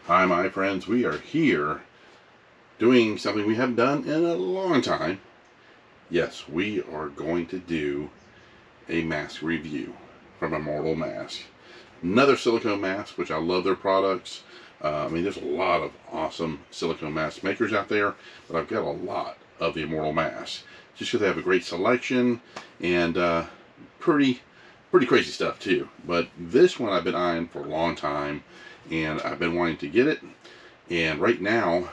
Hi my friends, we are here doing something we haven't done in a long time. Yes, we are going to do a mask review from Immortal Mask. Another silicone mask, which I love their products. There's a lot of awesome silicone mask makers out there, but I've got a lot of the Immortal Mask. Just because they have a great selection and pretty crazy stuff too. But this one I've been eyeing for a long time, and I've been wanting to get it. And right now,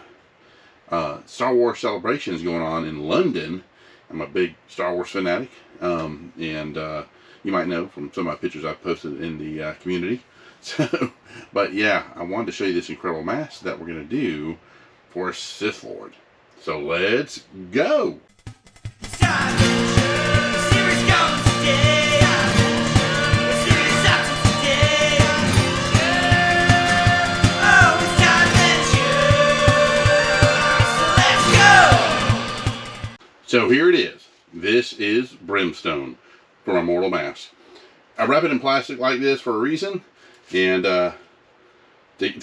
Star Wars Celebration is going on in London. I'm a big Star Wars fanatic, and you might know from some of my pictures I've posted in the community. So, but yeah, I wanted to show you this incredible mask that we're going to do for a Sith Lord. So let's go! So here it is. This is Brimstone from Immortal Mask. I wrap it in plastic like this for a reason, and to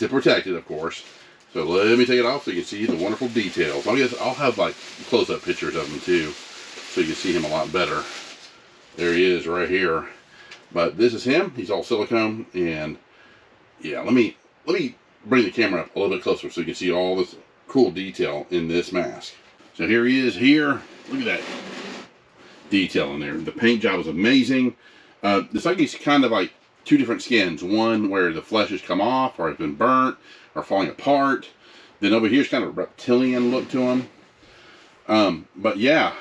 protect it, of course. So let me take it off so you can see the wonderful details. I'll have like close-up pictures of him too, so you can see him a lot better. There he is right here. But this is him. He's all silicone, and yeah, let me bring the camera up a little bit closer so you can see all this cool detail in this mask. So here he is here. Look at that detail in there. The paint job is amazing. It's like he's kind of like two different skins. One where the flesh has come off or has been burnt or falling apart. Then over here's kind of a reptilian look to him. But yeah,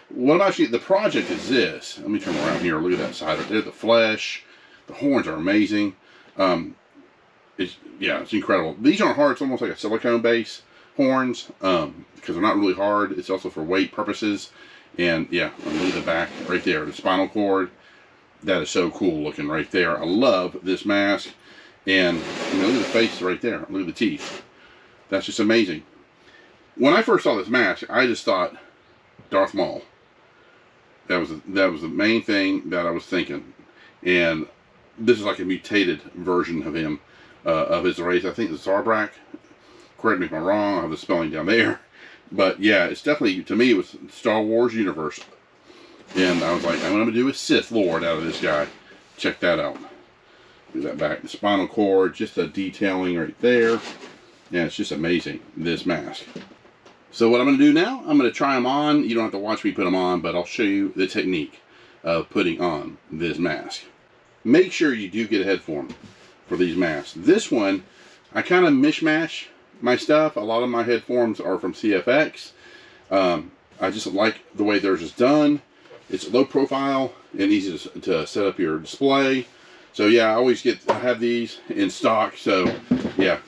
what actually the project is this. Let me turn around here. Look at that side right there. The flesh, the horns are amazing. It's incredible. These aren't hard. It's almost like a silicone base horns, because they're not really hard. It's also for weight purposes. And yeah, look at the back right there, the spinal cord. That is so cool looking right there. I love this mask. And look at the face right there. Look at the teeth. That's just amazing. When I first saw this mask, I just thought Darth Maul. That was the main thing that I was thinking. And this is like a mutated version of him, of his race. I think it's Zabrak. Correct me if I'm wrong, I have the spelling down there. But yeah, it's definitely, to me, it was Star Wars universe. And I was like, I'm going to do a Sith Lord out of this guy. Check that out. Look at that back. The spinal cord, just the detailing right there. Yeah, it's just amazing, this mask. So what I'm going to do now, I'm going to try them on. You don't have to watch me put them on, but I'll show you the technique of putting on this mask. Make sure you do get a head form for these masks. This one, I kind of mishmash my stuff. A lot of my head forms are from CFX. I just like the way theirs is done. It's low profile and easy to set up your display. So yeah, I have these in stock. So yeah,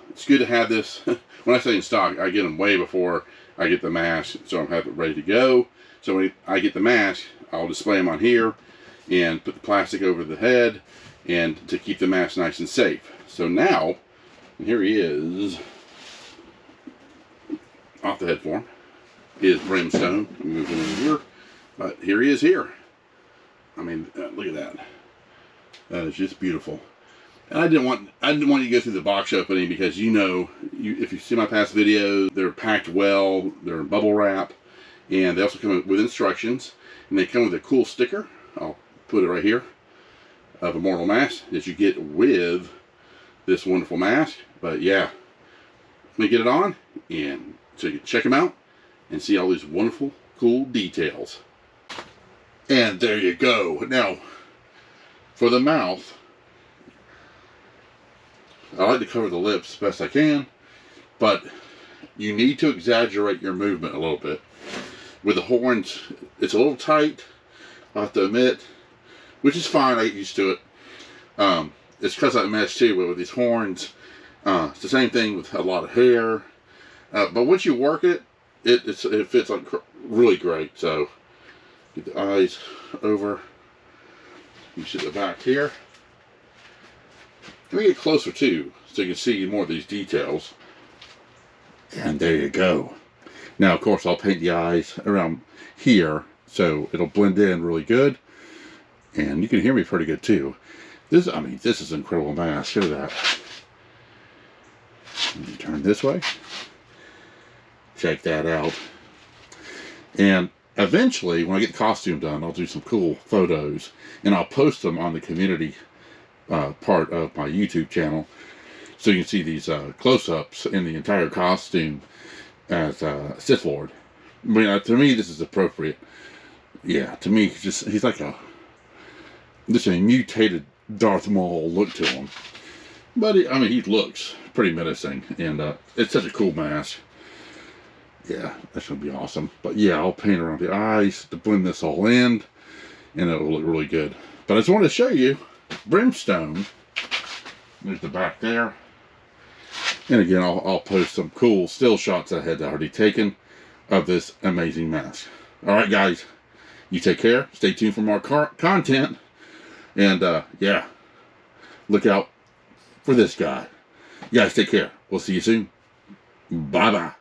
it's good to have this. When I say in stock, I get them way before I get the mask, so I have it ready to go. So when I get the mask, I'll display them on here and put the plastic over the head and to keep the mask nice and safe. So now, and here he is, off the head form, is Brimstone. Move him in here, but here he is here. Look at that. That is just beautiful. And I didn't want you to go through the box opening because if you see my past videos, they're packed well. They're in bubble wrap, and they also come with instructions, and they come with a cool sticker. I'll put it right here of Immortal Mask that you get with this wonderful mask. But yeah, let me get it on, and so you can check them out and see all these wonderful, cool details. And there you go. Now, for the mouth, I like to cover the lips as best I can, but you need to exaggerate your movement a little bit. With the horns, it's a little tight, I have to admit, which is fine. I get used to it. It's because I mesh too, but with these horns, it's the same thing with a lot of hair. But once you work it, it fits like really great. So get the eyes over. You see the back here. Let me get closer too, so you can see more of these details. And there you go. Now, of course, I'll paint the eyes around here, so it'll blend in really good. And you can hear me pretty good too. This is an incredible mask. Look at that. Let me turn this way. Check that out. And eventually, when I get the costume done, I'll do some cool photos, and I'll post them on the community part of my YouTube channel, so you can see these close-ups in the entire costume as Sith Lord. I mean, to me, this is appropriate. Yeah, to me, he's like a mutated Darth Maul look to him. But I mean, he looks pretty menacing, and it's such a cool mask. Yeah, that's gonna be awesome. But yeah, I'll paint around the eyes to blend this all in, and it'll look really good. But I just wanted to show you Brimstone. There's the back there. And again, I'll post some cool still shots I had already taken of this amazing mask. All right, guys, you take care. Stay tuned for more content. And yeah, look out for this guy. You guys take care. We'll see you soon. Bye-bye.